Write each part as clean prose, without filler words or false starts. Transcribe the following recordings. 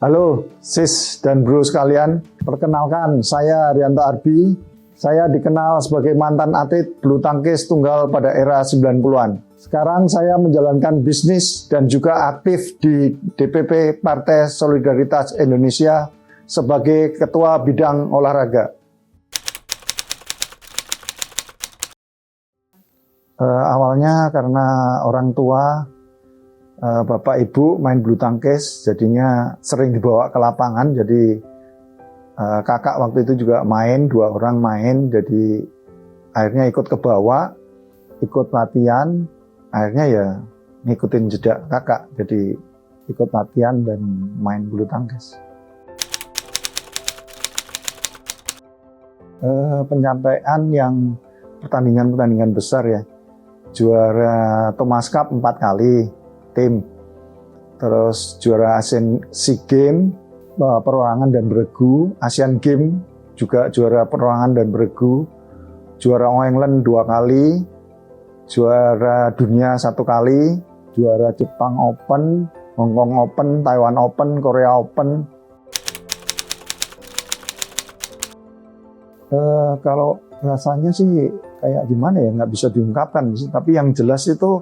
Halo sis dan bro sekalian, perkenalkan saya Rianto Arbi. Saya dikenal sebagai mantan atlet bulu tangkis tunggal pada era 90-an. Sekarang saya menjalankan bisnis dan juga aktif di DPP Partai Solidaritas Indonesia sebagai Ketua Bidang Olahraga. Awalnya karena orang tua, bapak ibu main bulu tangkis, jadinya sering dibawa ke lapangan. Jadi kakak waktu itu juga main, 2 orang main, jadi akhirnya ikut ke bawah, ikut latihan, akhirnya ya ngikutin jejak kakak, jadi ikut latihan dan main bulu tangkis. Pencapaian yang pertandingan-pertandingan besar ya, juara Thomas Cup 4 kali tim, terus juara SEA Games perorangan dan beregu, Asian Games juga juara perorangan dan beregu, juara All England 2 kali, juara dunia 1 kali, juara Jepang Open, Hong Kong Open, Taiwan Open, Korea Open. Kalau rasanya sih kayak gimana ya, nggak bisa diungkapkan sih, tapi yang jelas itu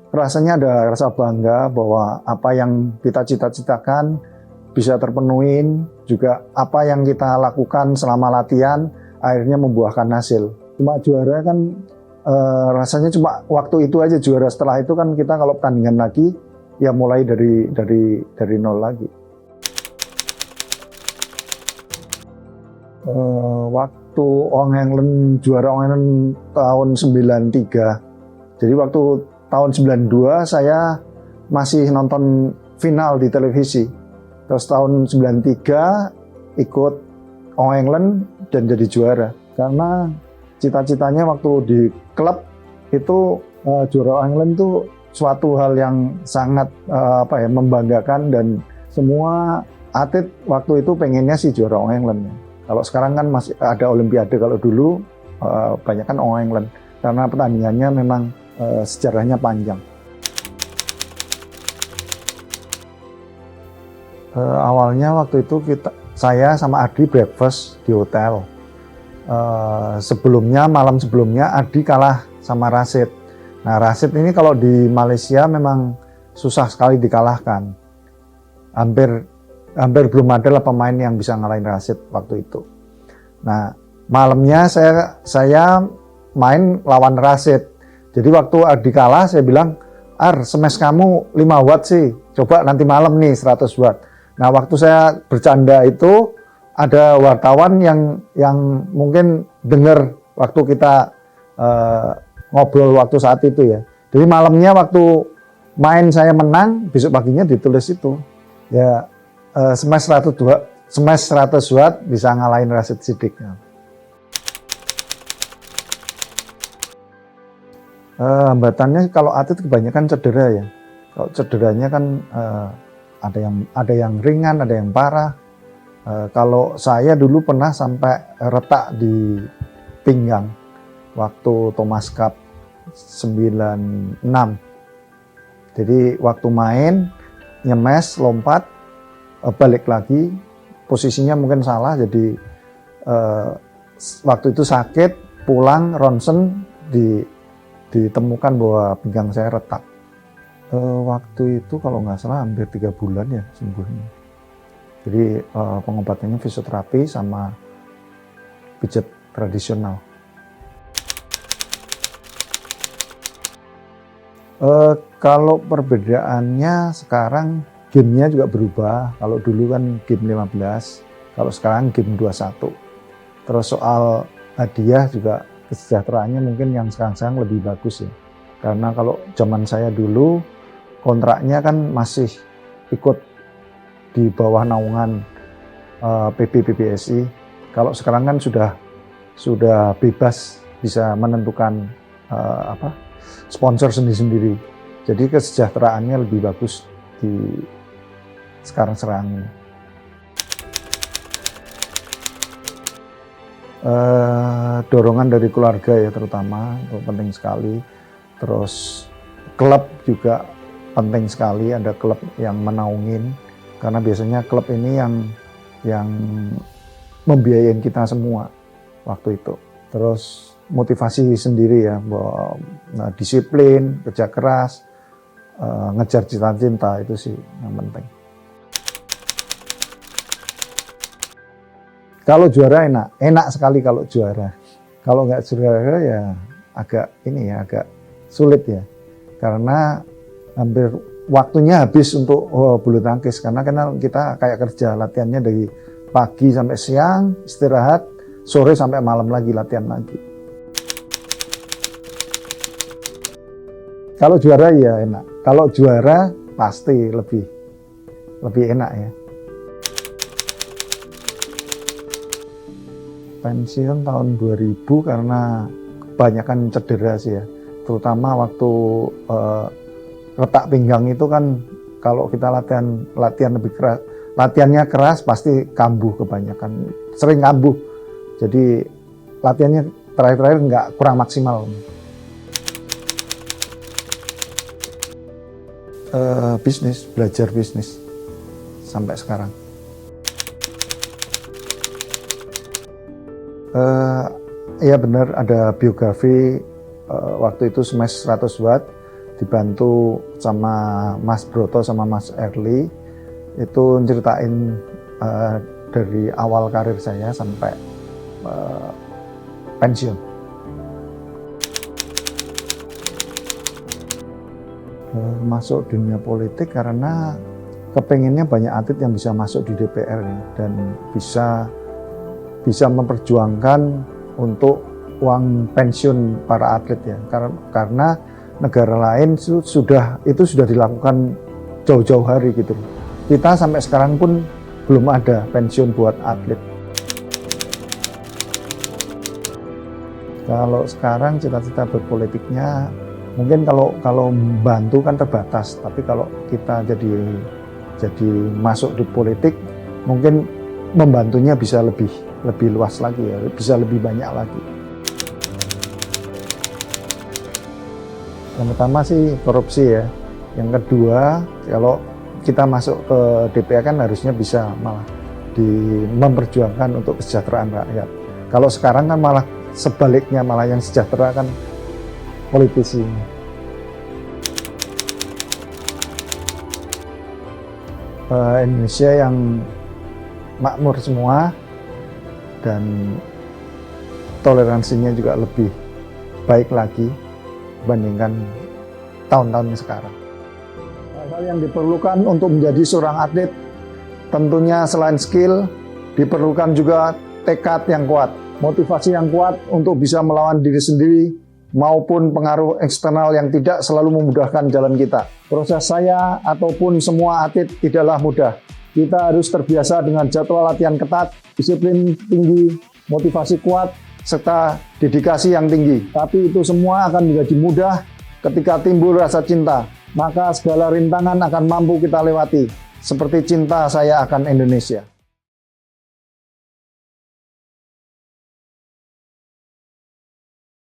rasanya ada rasa bangga bahwa apa yang kita cita-citakan bisa terpenuhi, juga apa yang kita lakukan selama latihan akhirnya membuahkan hasil. Cuma juara kan rasanya cuma waktu itu aja juara, setelah itu kan kita kalau pertandingan lagi ya mulai dari nol lagi. Waktu All England, juara All England tahun 93. Jadi waktu tahun 92 saya masih nonton final di televisi. Terus tahun 93 ikut All England dan jadi juara. Karena cita-citanya waktu di klub itu juara All England itu suatu hal yang sangat membanggakan, dan semua atlet waktu itu pengennya sih juara All England. Kalau sekarang kan masih ada Olimpiade, kalau dulu banyak kan All England karena pertandingannya memang sejarahnya panjang. Awalnya waktu itu saya sama Adi breakfast di hotel. Malam sebelumnya Adi kalah sama Rashid. Nah, Rashid ini kalau di Malaysia memang susah sekali dikalahkan. Hampir belum ada lah pemain yang bisa ngalahin Rashid waktu itu. Nah, malamnya saya main lawan Rashid. Jadi waktu Adi kalah, saya bilang, smash kamu 5 watt sih, coba nanti malam nih 100 watt. Nah, waktu saya bercanda itu, ada wartawan yang mungkin dengar waktu kita ngobrol waktu saat itu ya. Jadi malamnya waktu main saya menang, besok paginya ditulis itu. Ya, smash 100 watt bisa ngalahin Rashid Siddiq. Hambatannya kalau atlet kebanyakan cedera ya. Kalau cederanya kan ada yang ringan, ada yang parah. Kalau saya dulu pernah sampai retak di pinggang waktu Thomas Cup 96. Jadi waktu main nyemes, lompat, balik lagi, posisinya mungkin salah, jadi waktu itu sakit, pulang ronsen ditemukan bahwa pinggang saya retak. Waktu itu kalau nggak salah hampir 3 bulan ya sembuhnya. Jadi pengobatannya fisioterapi sama pijat tradisional. Kalau perbedaannya sekarang gamenya juga berubah. Kalau dulu kan game 15, kalau sekarang game 21. Terus soal hadiah juga kesejahteraannya mungkin yang sekarang lebih bagus ya. Karena kalau zaman saya dulu kontraknya kan masih ikut di bawah naungan PBSI. Kalau sekarang kan sudah bebas, bisa menentukan sponsor sendiri-sendiri. Jadi kesejahteraannya lebih bagus di sekarang ini. Dorongan dari keluarga ya terutama itu penting sekali. Terus klub juga penting sekali, ada klub yang menaungin. Karena biasanya klub ini yang membiayain kita semua waktu itu. Terus motivasi sendiri ya, bahwa disiplin, kerja keras, ngejar cita-cita, itu sih yang penting. Kalau juara enak sekali kalau juara. Kalau nggak juara ya agak sulit ya, karena hampir waktunya habis untuk bulu tangkis, karena kita kayak kerja, latihannya dari pagi sampai siang, istirahat, sore sampai malam lagi latihan lagi. Kalau juara ya enak, kalau juara pasti lebih enak ya. Pensiun tahun 2000 karena kebanyakan cedera sih ya, terutama waktu retak pinggang itu kan, kalau kita latihan lebih keras, latihannya keras pasti kambuh, kebanyakan sering kambuh, jadi latihannya terakhir nggak kurang maksimal. Belajar bisnis sampai sekarang. Ya benar, ada biografi waktu itu Smash 100 Watt dibantu sama Mas Broto sama Mas Erli, itu ceritain dari awal karir saya sampai pensiun. Masuk dunia politik karena kepengennya banyak atlet yang bisa masuk di DPR ya, dan bisa memperjuangkan untuk uang pensiun para atlet ya, karena negara lain sudah dilakukan jauh-jauh hari gitu. Kita sampai sekarang pun belum ada pensiun buat atlet. Kalau sekarang cita-cita berpolitiknya mungkin kalau membantu kan terbatas, tapi kalau kita jadi masuk di politik mungkin membantunya bisa lebih luas lagi ya, bisa lebih banyak lagi. Yang pertama sih korupsi ya. Yang kedua, kalau kita masuk ke DPR kan harusnya bisa malah memperjuangkan untuk kesejahteraan rakyat. Kalau sekarang kan malah sebaliknya, malah yang sejahtera kan politisi. Indonesia yang makmur semua dan toleransinya juga lebih baik lagi dibandingkan tahun-tahun sekarang. Hal yang diperlukan untuk menjadi seorang atlet tentunya selain skill, diperlukan juga tekad yang kuat, motivasi yang kuat untuk bisa melawan diri sendiri maupun pengaruh eksternal yang tidak selalu memudahkan jalan kita. Proses saya ataupun semua atlet tidaklah mudah. Kita harus terbiasa dengan jadwal latihan ketat, disiplin tinggi, motivasi kuat, serta dedikasi yang tinggi. Tapi itu semua akan menjadi mudah ketika timbul rasa cinta. Maka segala rintangan akan mampu kita lewati, seperti cinta saya akan Indonesia.